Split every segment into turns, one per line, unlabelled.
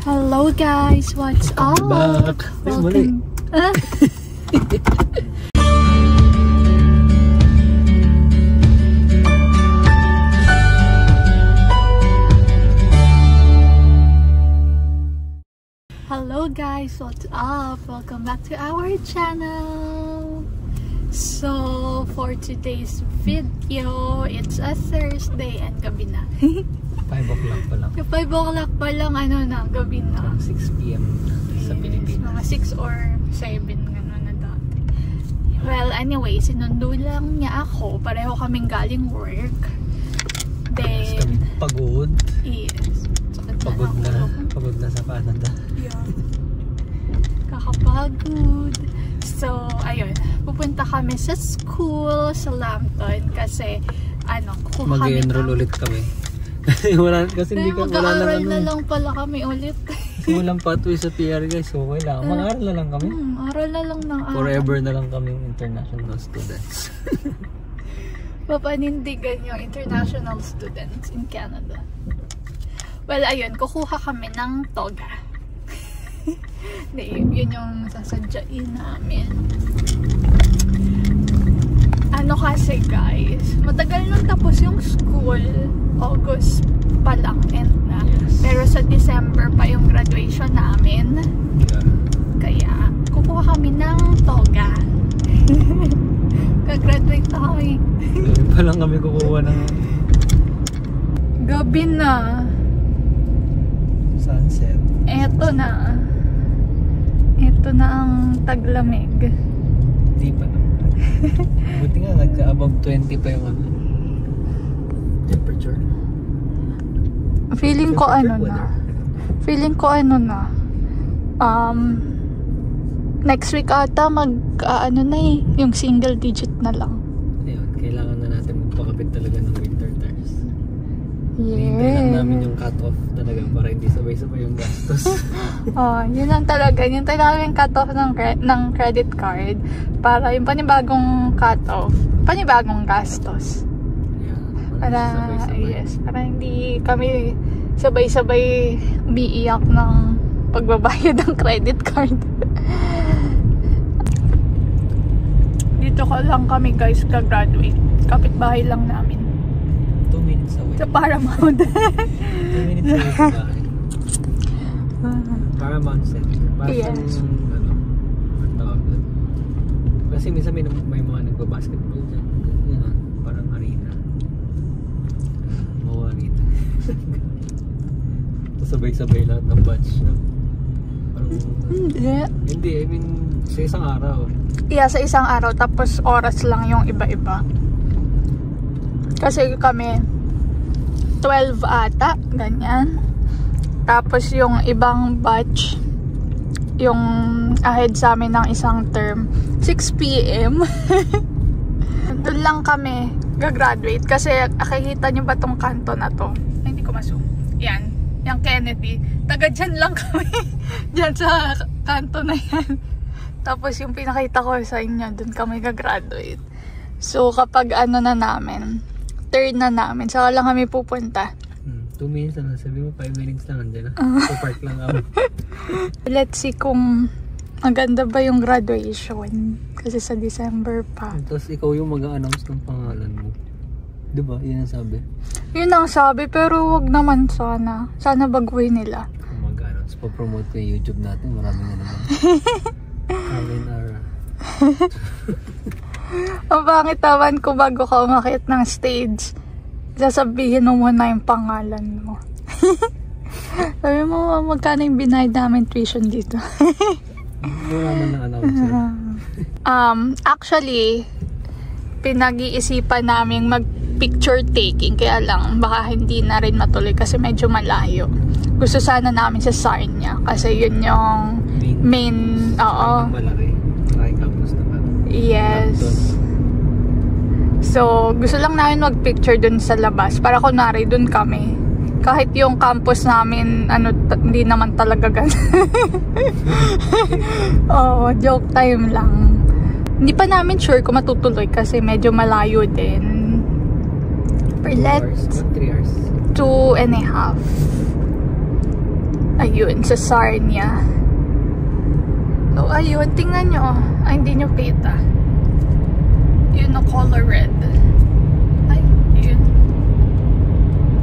Hello guys, what's up?
Back.
Welcome. Hello guys, what's up? Welcome back to our channel. So for today's video, it's a Thursday and gabi na.
5 o'clock pa lang.
5 o'clock pa lang, gabi na.
6 p.m. sa Pilipinas.
Mga 6 or 7, gano'n na dati. Well, anyway, sinundo lang niya ako. Pareho kaming galing work. Then,
kami pagod.
yes.
Pagod na sa Canada.
Yeah. Kakapagod. So, ayun. Pupunta kami sa school, sa Lambton. Kasi, kukuha kami.
Mag-enroll ulit kami. Kasi hindi ka wala
mag-aaral na lang pala kami ulit.
Walang pathway sa PR guys. So, okay lang. Mag-aaral na lang kami.
Aral na lang ng
Forever na lang kami international students.
Papanindigan yung international students in Canada. Well, ayun. Kukuha kami ng toga. Yun yung sasadyain namin. Kasi guys, matagal nung tapos yung school. August pa lang end na.
Yes.
Pero sa December pa yung graduation namin.
Yeah.
Kaya, kukuha kami ng toga. Kagraduate na kami.
Ngayon pa lang kami kukuha ng
gabi na.
sunset.
Eto na. Ito na ang taglamig.
Di pa naman. Buti nga, nagka-above 20 pa yung temperature.
Feeling ko next week ata na yung single digit na lang.
Ayun, kailangan na natin magpakapit talaga ng winter tires. Hintay
Yeah.
lang namin yung cut-off talaga para hindi sabay-sabay yung gastos.
Yun lang talaga. Yung talagang cut-off ng credit card para yung panibagong cut-off, panibagong gastos.
Yeah,
Para,
sabay-sabay.
yes, para hindi kami sabay-sabay umiiyak ng pagbabayad ng credit card. Dito ko lang kami guys ka-graduate. Kapitbahay lang namin.
2 minutes away.
Sa Paramount.
2 minutes away sa bahay. Paramount Center. Parang,
Yes.
ang tawag doon. Kasi minsan may mga nagbabasketball dyan. Yan, parang arena. Mga arena. Tapos sabay-sabay lahat ng batch. Parang, hindi, I mean, sa isang araw.
Yeah, sa isang araw. Tapos oras lang yung iba-iba. Kasi kami 12 ata, ganyan. Tapos yung ibang batch, yung ahead sa amin ng isang term, 6 p.m. Doon lang kami gagraduate. Kasi nakikita nyo ba tong kanto na to? Ay, hindi ko ma-zoom. Yan, yung Kennedy. Taga dyan lang kami. Dyan sa kanto na yan. Tapos yung pinakita ko sa inyo, doon kami gagraduate. So kapag na namin, third na namin, saka lang kami pupunta.
2 minutes lang. Sabi mo 5 minutes lang. Andyan na. So park lang ako.
Let's see kung maganda ba yung graduation. Kasi sa December pa.
Tapos ikaw yung mag-a-announce ng pangalan mo. Diba? Yun ang sabi.
Yun ang sabi, pero wag naman sana. Sana baguhin nila.
Kung mag-a-announce, pa-promote ko yung YouTube natin. Marami na naman. Karen Ara.
Ang pangit naman ko bago ka umakit ng stage. Sasabihin mo muna yung pangalan mo. Sabi mo, magkano yung binayad namin tuition dito?
Wala man ng announcer.
Actually, pinag-iisipan namin mag-picture taking. Kaya lang, baka hindi na rin matuloy kasi medyo malayo. Gusto sana namin sa Sarnia. Kasi yun yung main, oo.
Malaki. Malaki campus naman.
Yes. So, gusto lang namin mag-picture dun sa labas. Para kunwari, dun kami. Kahit yung campus namin, hindi naman talaga ganun. Oo, joke time lang. Hindi pa namin sure kung matutuloy kasi medyo malayo din. But let's
3 hours.
2.5. Ayun, sa Sarnia. So, ayun, tingnan nyo. Ay, hindi nyo kita. Yun na color red. Ay, yun.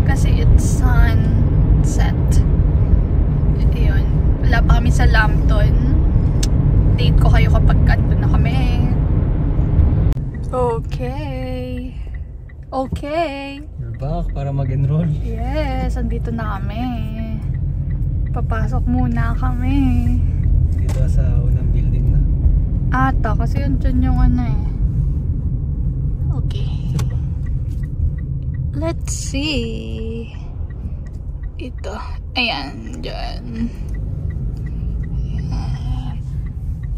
Kasi it's sunset. Ayun. Wala pa kami sa Lambton. Date ko kayo kapag andun na kami. Okay. Okay.
We're back para mag-enroll.
Yes, andito na kami. Papasok muna kami.
Dito sa unang building na.
Ata, kasi yun dyan yung ano eh. Okay. Let's see. Ito. Ayan, dyan.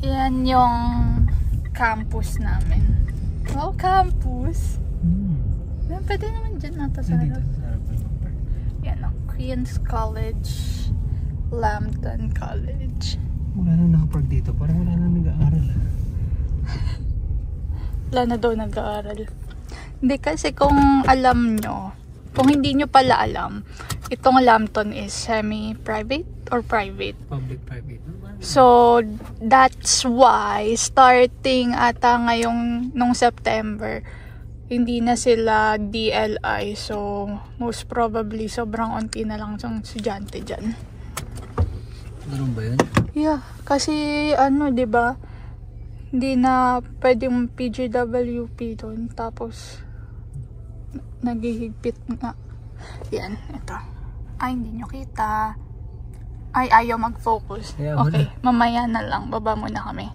Ayan yung campus namin. Wow, campus. Pwede naman dyan nata sa harap. Yan o. Queen's College. Lambton College.
Wala na nakapark dito. Parang wala na nag-aaral.
Wala na daw nag-aaral. Hindi kasi kung alam nyo, kung hindi nyo pala alam, itong Lambton is semi-private or private?
Public-private.
So, that's why starting ata ngayong nung September, hindi na sila DLI. So, most probably sobrang onti na lang yung estudyante dyan.
Ganun ba yun?
Yeah, kasi ano, 'di ba? Hindi na pwedeng PGWP doon, tapos naghihigpit nga. Yan, ito. Ay, hindi nyo kita. Ay, ayaw mag-focus.
Yeah,
okay, mamaya na lang. Baba muna kami.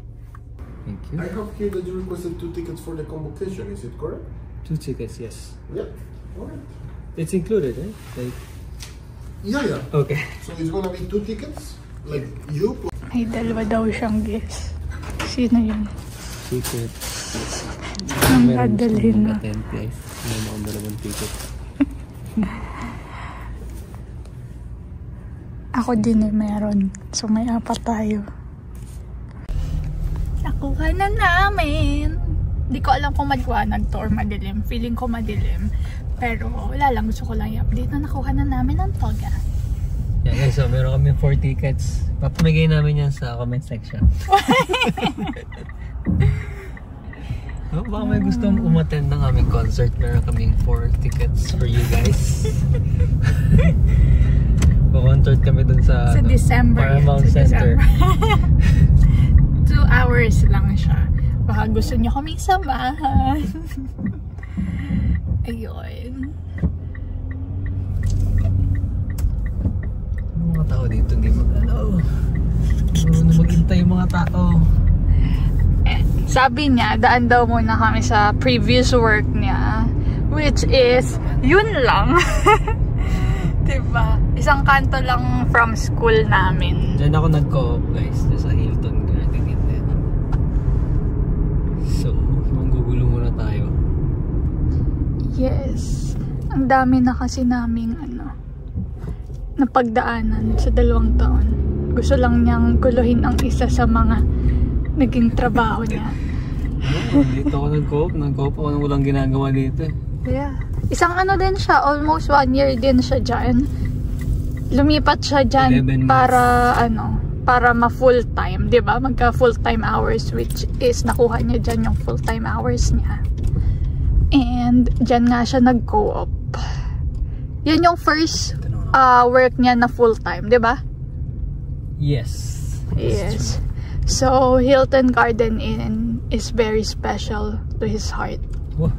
Thank you.
I have here that you requested 2 tickets for the convocation, is it correct?
2 tickets, yes.
Yeah. Alright.
It's included, eh? Like...
Yeah.
Okay.
So it's gonna be 2 tickets? Like you?
May dalawa daw siyang guest. Sino yun?
Secret.
Ang dadalhin na.
Attend, guys. Meron akong dalawang ticket.
Ako din eh, meron. So may 4 tayo. Nakuha na namin. Hindi ko alam kung maliwanag to or madilim. Feeling ko madilim. Pero wala lang. Gusto ko lang i-update na nakuha na namin ang toga.
Yeah guys, so meron kami 4 tickets. Papamigay namin yan sa comment section. Oh, baka may gusto umattend ng aming concert. Meron kaming 4 tickets for you guys. Concert kami dun sa
December.
Paramount Center.
2 hours lang siya. Baka gusto niyo kaming samahan. Ayun.
Mga tao dito hindi mag-ano. Maghintay yung mga tao.
Sabi niya, daan daw muna kami sa previous work niya. Which is, yun lang. Diba? Isang kanto lang from school namin.
Diyan ako nag-co-op guys. Sa Hilton Garden Inn. So, manggugulo muna tayo.
Yes. Ang dami na kasi naming napagdaanan sa 2 taon. Gusto lang niyang guluhin ang isa sa mga naging trabaho niya.
Dito ako nag-co-op. Nag-co-op ako nang walang ginagawa dito.
Yeah. Isang din siya. Almost 1 year din siya dyan. Lumipat siya dyan para para ma-full time. Diba? Magka full time hours, which is nakuha niya dyan yung full time hours niya. And dyan nga siya nag-co-op. Yan yung first work niya na full time, diba?
Yes.
Yes. So, Hilton Garden Inn is very special to his heart.
What?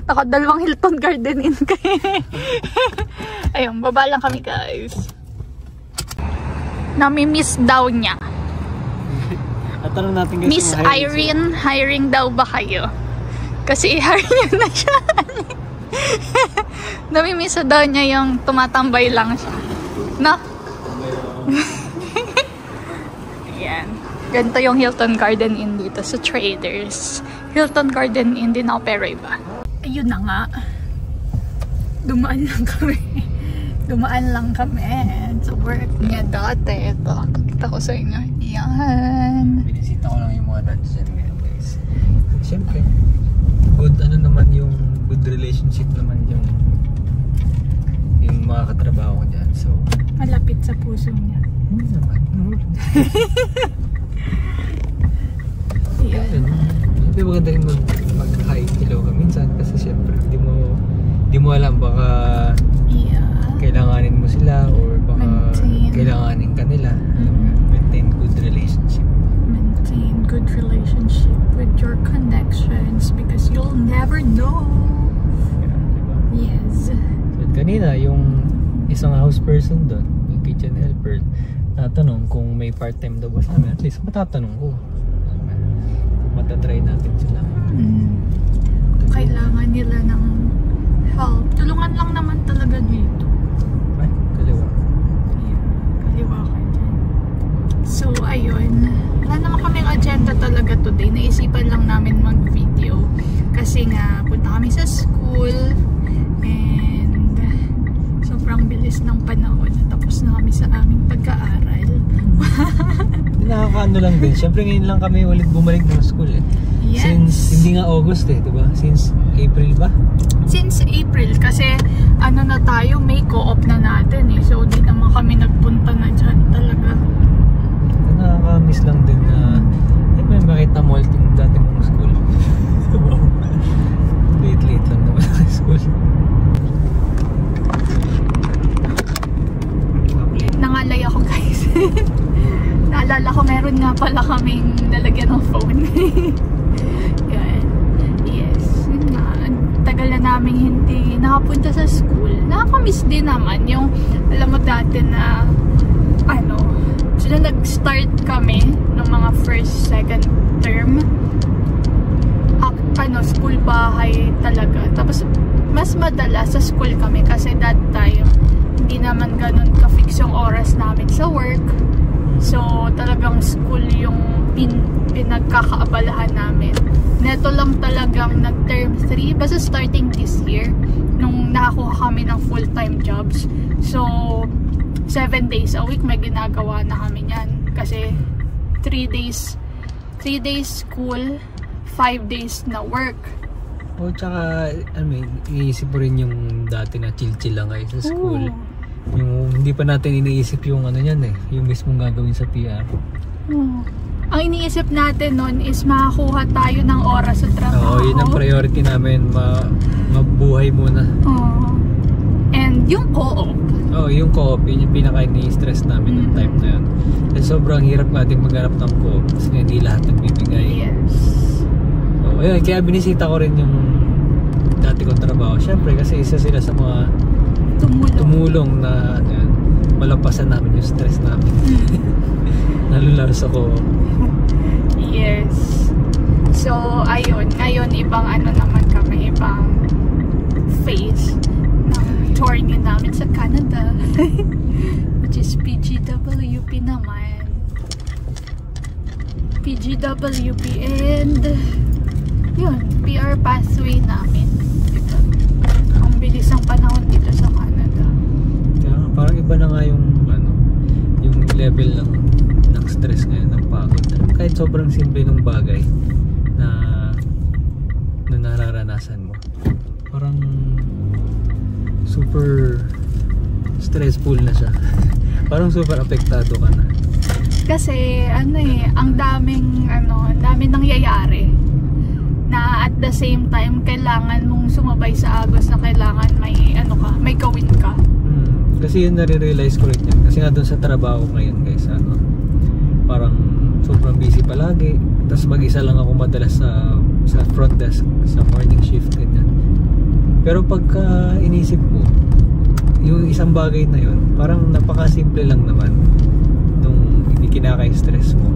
Naka-2 Hilton Garden Inn kayo. Ayun, baba lang kami guys. Nami-miss daw niya.
At tanong natin guys,
Miss Irene, hiring daw ba kayo? Kasi i-hire niyo na siya. Nami-miss daw niya yung tumatambay lang siya. No? Ayan. Ganito yung Hilton Garden Inn dito sa Traders. Hilton Garden Inn din ako pero iba. Ayun na nga. Dumaan lang kami sa work niya dati. Ito, pakita ko sa inyo. Yan.
Binisita ko lang yung mga nuts dyan ngayon guys. Siyempre, good naman yung good relationship naman yung yung mga katrabaho ko dyan. So,
malapit sa puso niya.
naman.
Yeah.
Hindi maganda rin mag-hi hello ka minsan kasi syempre di mo alam baka kailanganin mo sila or baka kailanganin ka nila. Maintain good relationship.
Maintain good relationship with your connections because you'll never know.
Diba?
Yes.
So, kanina yung isang house person doon, yung kitchen helper, natanong kung may part-time daw ba sa amin. At least matatanong ko. Matatry natin sila.
Kailangan nila ng help. Tulungan lang naman talaga dito.
Ay, kaliwa.
Yeah, kaliwa ka dyan. So, ayun. Wala naman kaming agenda talaga today. Naisipan lang namin mag-video. Kasi nga, punta kami sa school. And sobrang bilis ng panahon. Tapos na kami sa aming pagkaaral.
Nakakaano lang din. Siyempre ngayon lang kami ulit bumalik ng school eh.
Yes.
Since, hindi nga August eh, diba? Since April ba?
Since April, kasi ano na tayo, may co-op na natin eh. So, di naman kami nagpunta na dyan talaga.
Nakaka-miss lang din na may makita mo ulit yung dati mong school. Late lang naman ang school.
Nangalay ako guys. Naalala ko meron nga pala kaming nalagyan ng phone. Yan. Yes. Yun nga. Tagal na namin hindi nakapunta sa school. Nakakamiss din naman yung alam mo dati na ano, sila nag-start kami ng mga first, second term. Ano, school bahay talaga. Tapos mas madalas sa school kami kasi that time hindi naman ganun ka-fix yung oras namin sa work. So, talagang school yung pinagkakaabalahan namin. Neto lang talagang nag-term 3, basta starting this year, nung nakakuha kami ng full-time jobs. So, 7 days a week may ginagawa na kami yan. Kasi, 3 days school, 5 days na work.
O tsaka, iniisip mo rin yung dati na chill-chill lang kayo sa school. Yung hindi pa natin iniisip yung ano yan eh, yung mismong gagawin sa PR.
Ang iniisip natin nun is makakuha tayo ng oras sa trabaho.
Oo, yun ang priority namin, mabuhay muna.
And yung co-op.
Oo, yung co-op, yun yung pinaka-ini-stress namin ng time na yun. Kasi sobrang hirap natin maghanap ng co-op kasi hindi lahat nagbibigay.
Yes.
So, ayun, kaya binisita ko rin yung dati kong trabaho. Siyempre, kasi isa sila sa mga tumulong na ano yun, malampasan namin yung stress namin. Lalo sa co-op.
Yes. So, ayun. Ngayon, ibang ano naman kami, ibang phase ng tourney namin sa Canada. Which is PGWP naman. PGWP and yun, PR pathway namin. Ang bilis ang panahon dito sa Canada.
Kaya parang iba na nga yung ano, yung level ng stress ngayon, ng pagod. Kahit sobrang simple ng bagay na nararanasan mo. Parang super stressful na siya. Parang super apektado ka na.
Kasi ano eh, ang daming nangyayari na at the same time kailangan mong sumabay sa agos na kailangan may gawin ka.
Kasi yun nare-realize ko rin yan. Kasi nga doon sa trabaho ngayon guys, parang sobrang busy palagi. Tapos mag-isa lang ako madalas sa front desk, sa morning shift ganyan. Pero pagka inisip mo, yung isang bagay na yun, parang napaka-simple lang naman nung hindi kinaka-stress mo.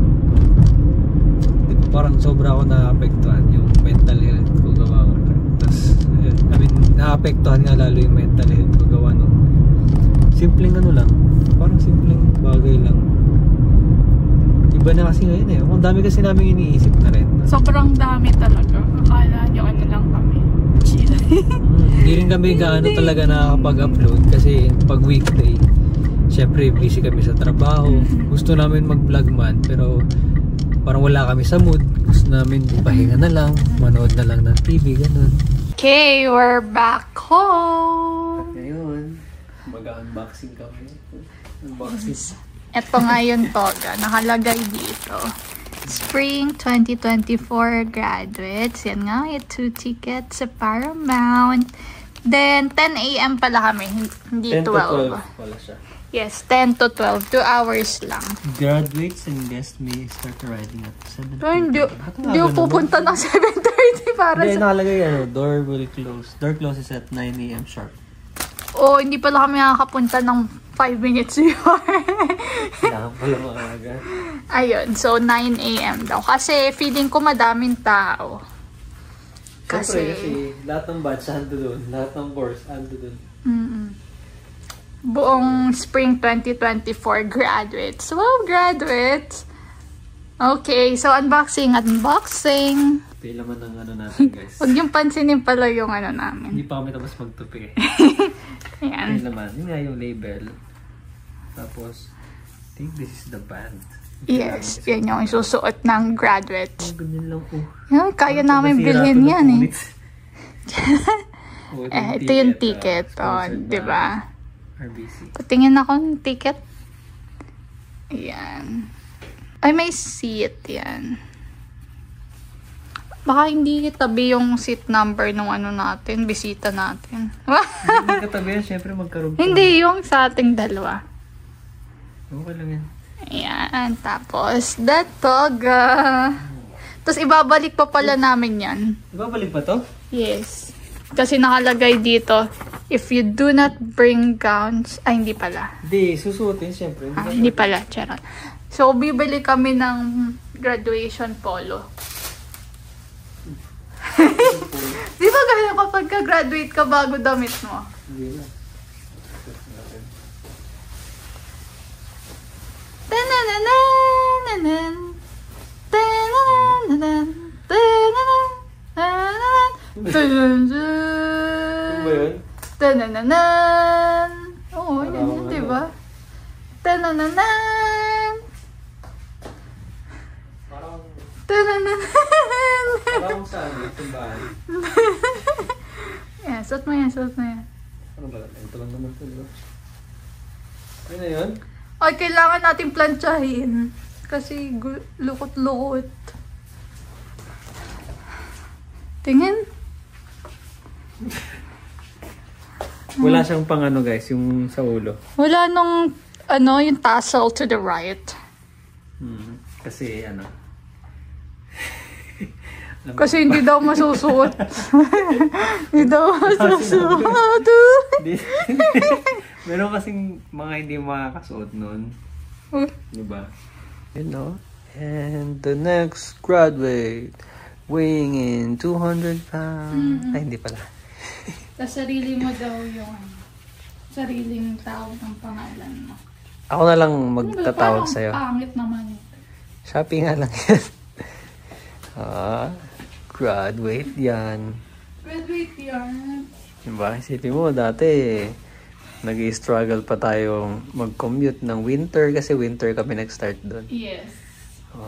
Diba, parang sobra ako na-apektuhan yung mental health ko gawa ko. Tapos, na-apektuhan nga lalo yung mental health ko gawa nung simpleng lang, parang simpleng bagay lang. Iba na kasi ngayon eh. Ang dami kasi namin iniisip na rin.
Sobrang dami talaga. Akala nyo lang kami. Chill.
Hindi rin kami gaano talaga nakakapag-upload kasi pag weekday, syempre busy kami sa trabaho. Gusto namin mag-vlog man, pero parang wala kami sa mood. Gusto namin ipahinga na lang, manood na lang ng TV, ganun.
Okay, we're back home.
Ngayon, Mag-unboxing kami. Unboxing.
Ito nga yung toga. Nakalagay dito. Spring 2024 graduates. Yan nga, yung 2 tickets sa Paramount. Then, 10 a.m. pala kami. Hindi 12.
10 to 12 pala siya.
Yes, 10 to 12. 2 hours lang.
Graduates and guests may start arriving at 7:30.
Pero hindi ko pupunta ng 7:30 para
Hindi,
sa...
nakalagay door will close. Door closes at 9 a.m. sharp.
Oh, hindi pala kami nakakapunta ng 5 minutes before.
Kailangan pala maaga.
Ayun, so 9 a.m. daw. Kasi feeling ko madaming tao.
Kasi lahat ng batch ando doon. Lahat ng course ando doon.
Buong Spring 2024 graduates. Wow, graduates! Okay, so unboxing.
Ito yung laman ng ano natin, guys.
Huwag yung pansinin pala yung ano namin.
Hindi pa kami tapos magtupi.
Ayan.
Yung laman. Yun nga yung label. Tapos, I think this is the band.
Yes, yan yung isusuot ng graduates.
Oh, ganyan lang po.
Yan, kaya namin bilhin yan eh. Ito yung ticket. Oh, diba?
RBC.
Patingin ako ng ticket. Ayan. Ay, may seat yan. Baka hindi tabi yung seat number nung ano natin, bisita natin.
Hindi magkatabi yan, syempre magkaroon.
Hindi, yung sa ating dalawa.
Okay lang yan.
Ayan, tapos, the toga. Tapos, ibabalik pa pala namin yan.
Ibabalik pa to?
Yes. Kasi nakalagay dito, if you do not bring gowns, ay, hindi pala.
Hindi, susuotin, syempre.
Hindi pala, charot. So, bibili kami ng graduation polo. Di ba ganyan kapag ka-graduate ka bago damit mo?
Hindi na.
Tananananan. Tananananan. Tananananan.
Ano ba yun?
Tanananan. Oo, yan yun, di ba? Tanananan. Tanananan.
Parang saan? Itong bahay.
Yan, suot mo yan, suot mo yan.
Ano ba? Ito lang naman ito. Ano na yun?
Ay, kailangan natin plantsahin. Kasi lukot-lukot. Tingin.
Wala siyang pang ano guys, yung sa ulo.
Wala nung, ano, yung tassel to the right.
Kasi ano.
Kasi hindi daw masusuot. Hindi daw masusuot.
Meron kasing mga hindi makakasuot nun. Diba? You know? And the next graduate weighing in 200 pounds. Ay, hindi pala.
Sa sarili mo daw yung sariling tawag ng pangalan mo.
Ako na lang magtatawag sa'yo.
Pangit naman.
Shopee nga lang yan. Graduate yan.
Graduate yan.
Diba? Isipin mo, dati nag-i-struggle pa tayong mag-commute ng winter kasi winter kami nag-start doon.
Yes.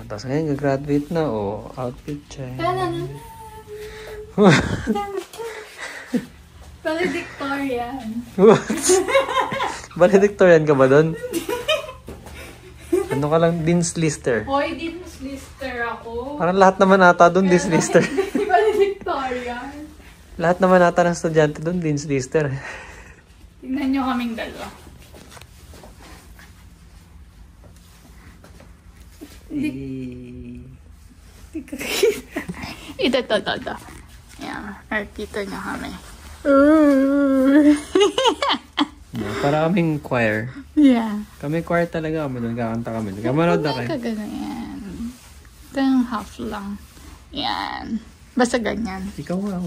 Tapos ngayon, graduate na. Outfit check.
Valedictorian.
Valedictorian ka ba doon? Ano ka lang? Dean's Lister.
Hoy, Dean's Lister ako.
Parang lahat naman ata doon, Dean's Lister.
Valedictorian.
Lahat naman ata ng estudyante doon, Dean's Lister.
Tingnan nyo kaming dalawa. Ito. Yan. Kita nyo kami.
Para kaming choir.
Yeah.
Kami choir talaga kami doon. Kakanta kami doon. Kamanood na kayo.
Yan. Ito yung half lang. Yan. Basta ganyan.
Ikaw nga.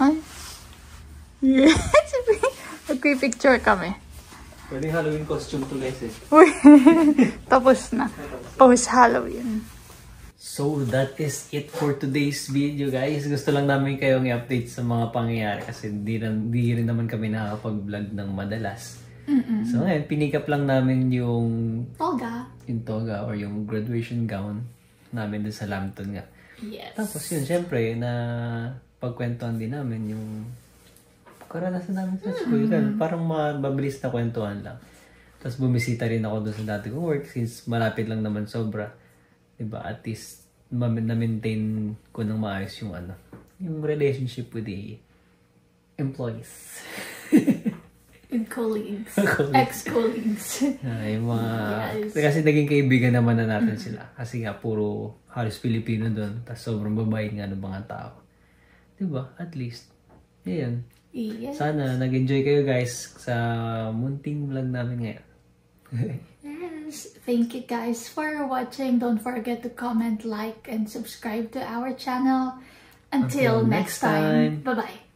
Ay. Yes. Magpipicture kami.
Pwedeng Halloween costume to guys eh.
Uy. Tapos na. Post Halloween.
So that is it for today's video guys. Gusto lang namin kayong i-update sa mga pangyayari kasi di rin naman kami nakakapag-vlog ng madalas. So ngayon, pinikap lang namin yung toga or yung graduation gown namin dun sa Lambton nga.
Yes.
Tapos yun, syempre, na pagkwentuhan din namin yung karanasan namin sa school. Parang mababilis na kwentuhan lang. Tapos bumisita rin ako doon sa dati kong work since malapit lang naman sobra. Diba? At least na-maintain ko ng maayos yung relationship with the employees.
And colleagues. Ex-colleagues.
Yung mga... Kasi naging kaibigan naman na natin sila. Kasi nga, puro halos Pilipino doon. Tapos sobrang babae nga ng mga tao. Diba? At least. Yan.
Yes.
Sana nag-enjoy kayo guys sa munting vlog namin ngayon.
Yes. Thank you guys for watching. Don't forget to comment, like, and subscribe to our channel. Until next time. Bye-bye.